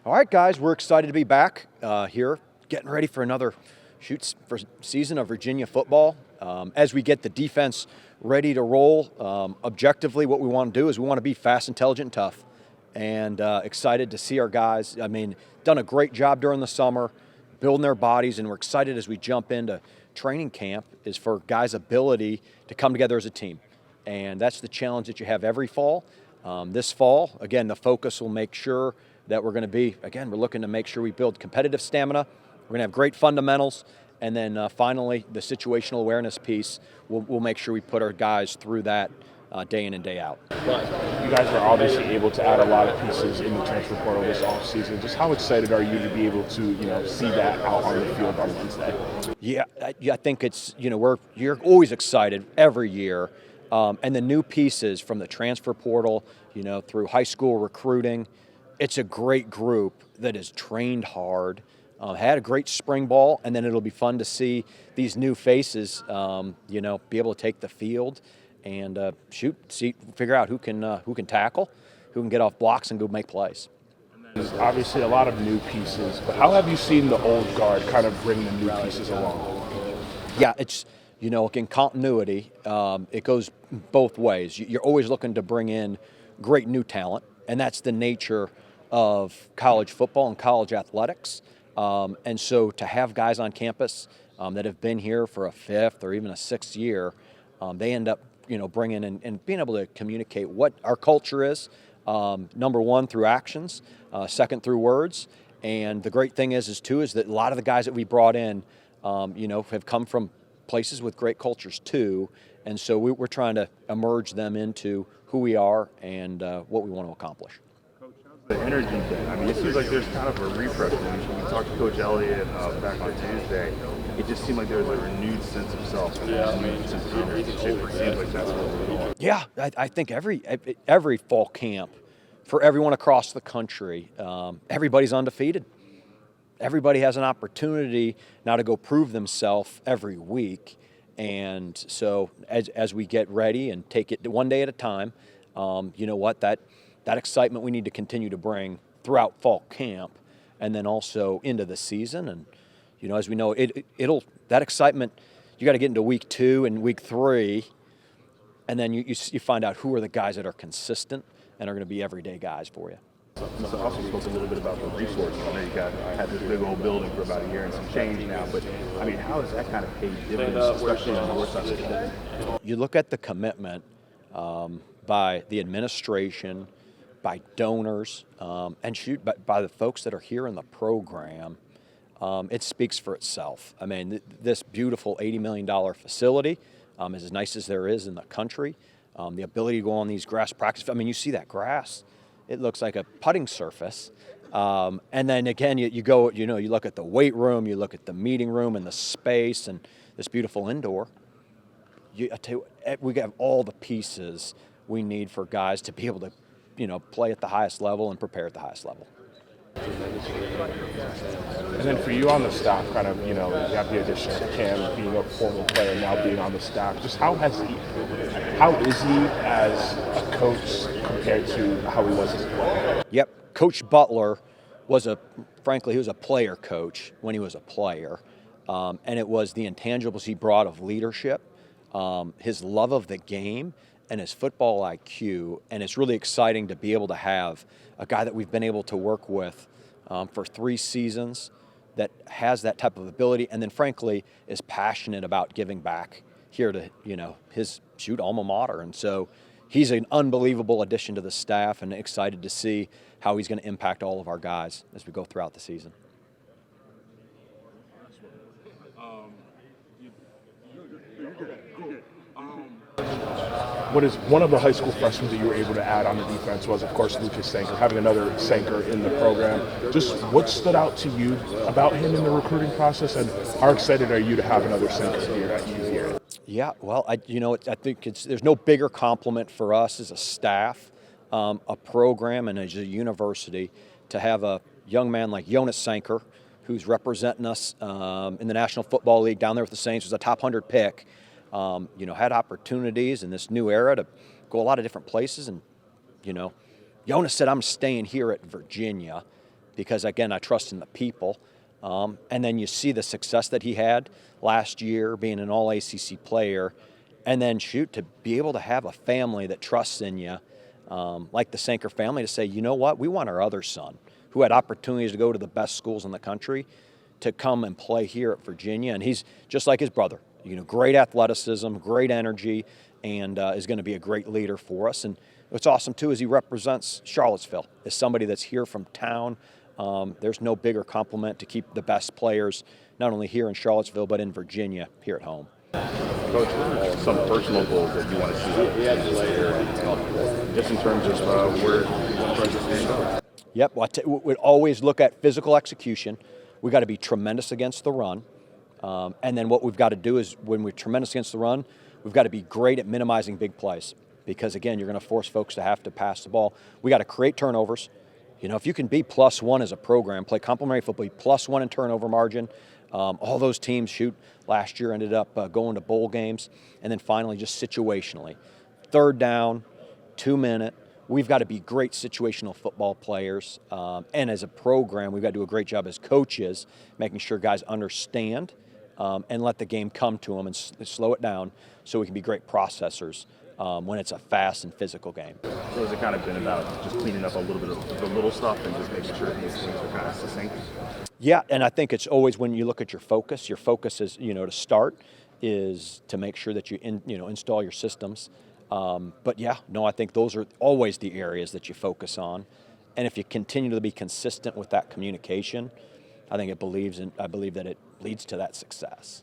All right, guys, we're excited to be back here, getting ready for another season of Virginia football. As we get the defense ready to roll, objectively, what we want to do is we want to be fast, intelligent, and tough. And excited to see our guys. I mean, done a great job during the summer, building their bodies, and we're excited as we jump into training camp is for guys' ability to come together as a team. And that's the challenge that you have every fall. This fall, again, the focus will make sure that we're going to be, again, we're looking to make sure we build competitive stamina. We're going to have great fundamentals. And then finally, the situational awareness piece, we'll make sure we put our guys through that day in and day out. But you guys are obviously able to add a lot of pieces in the transfer portal this offseason. Just how excited are you to be able to, see that out on the field on Wednesday? Yeah, I think it's, you're always excited every year. And the new pieces from the transfer portal, through high school recruiting, it's a great group that is trained hard, had a great spring ball, and then it'll be fun to see these new faces, be able to take the field and figure out who can tackle, who can get off blocks and go make plays. There's obviously a lot of new pieces, but how have you seen the old guard kind of bring the new pieces along? Yeah, it's, in continuity, it goes both ways. You're always looking to bring in great new talent, and that's the nature of college football and college athletics. And so to have guys on campus that have been here for a fifth or even a sixth year, they end up, bringing in and being able to communicate what our culture is, number one, through actions, second, through words. And the great thing is that a lot of the guys that we brought in, have come from places with great cultures too. And so we're trying to emerge them into who we are and what we want to accomplish. The energy thing. I mean, it seems like there's kind of a refresh. When we talked to Coach Elliott back on Tuesday, it just seemed like there was a renewed sense of self, a renewed sense of ownership. It seems like that's what we're doing. Yeah, I think every fall camp for everyone across the country, everybody's undefeated. Everybody has an opportunity now to go prove themselves every week. And so as we get ready and take it one day at a time, that excitement we need to continue to bring throughout fall camp and then also into the season. And, as we know, that excitement, you got to get into week 2 and week 3, and then you find out who are the guys that are consistent and are going to be everyday guys for you. So also spoke a little bit about the resources. I know you had this big old building for about a year and some change now, but I mean, how has that kind of paid dividends, especially on the north side of the ball? You look at the commitment by the administration, by donors, and by the folks that are here in the program. It speaks for itself. I mean, this beautiful $80 million facility is as nice as there is in the country. The ability to go on these grass practice. I mean, you see that grass. It looks like a putting surface. And then again, you go, you look at the weight room, you look at the meeting room and the space and this beautiful indoor. I tell you, we have all the pieces we need for guys to be able to, play at the highest level and prepare at the highest level. And then for you on the staff, kind of, you have the addition of Cam being a former player, now being on the staff. Just how is he as a coach compared to how he was as a player? Yep, Coach Butler was a player coach when he was a player. And it was the intangibles he brought of leadership, his love of the game, and his football IQ, and it's really exciting to be able to have a guy that we've been able to work with for 3 seasons that has that type of ability, and then frankly is passionate about giving back here to his alma mater. And so he's an unbelievable addition to the staff, and excited to see how he's going to impact all of our guys as we go throughout the season. What is one of the high school freshmen that you were able to add on the defense was, of course, Lucas Sanker, having another Sanker in the program. Just what stood out to you about him in the recruiting process, and how excited are you to have another Sanker here at you here? Yeah, well, I think there's no bigger compliment for us as a staff, a program, and as a university to have a young man like Jonas Sanker, who's representing us in the National Football League down there with the Saints, was a top 100 pick. Had opportunities in this new era to go a lot of different places. And, Jonas said, I'm staying here at Virginia. because, again, I trust in the people. And then you see the success that he had last year, being an all-ACC player, and then to be able to have a family that trusts in you, like the Sanker family, to say, you know what, we want our other son, who had opportunities to go to the best schools in the country, to come and play here at Virginia. And he's just like his brother, great athleticism, great energy, and is going to be a great leader for us. And what's awesome, too, is he represents Charlottesville as somebody that's here from town. There's no bigger compliment to keep the best players, not only here in Charlottesville, but in Virginia, here at home. Coach, what are some personal goals that you want to see just in terms of where you want to stand? Yep, we'd always look at physical execution. We got to be tremendous against the run. And then what we've got to do is, when we're tremendous against the run, we've got to be great at minimizing big plays. Because, again, you're going to force folks to have to pass the ball. We got to create turnovers. If you can be +1 as a program, play complementary football, be +1 in turnover margin. All those teams last year ended up going to bowl games. And then finally, just situationally. 3rd down, 2-minute. We've got to be great situational football players. And as a program, we've got to do a great job as coaches, making sure guys understand and let the game come to them and slow it down so we can be great processors when it's a fast and physical game. So has it kind of been about just cleaning up a little bit of the little stuff and just making sure these things are kind of succinct? Yeah, and I think it's always, when you look at your focus is, to start is to make sure that you install your systems. But yeah, no, I think those are always the areas that you focus on. And if you continue to be consistent with that communication, I believe that it leads to that success.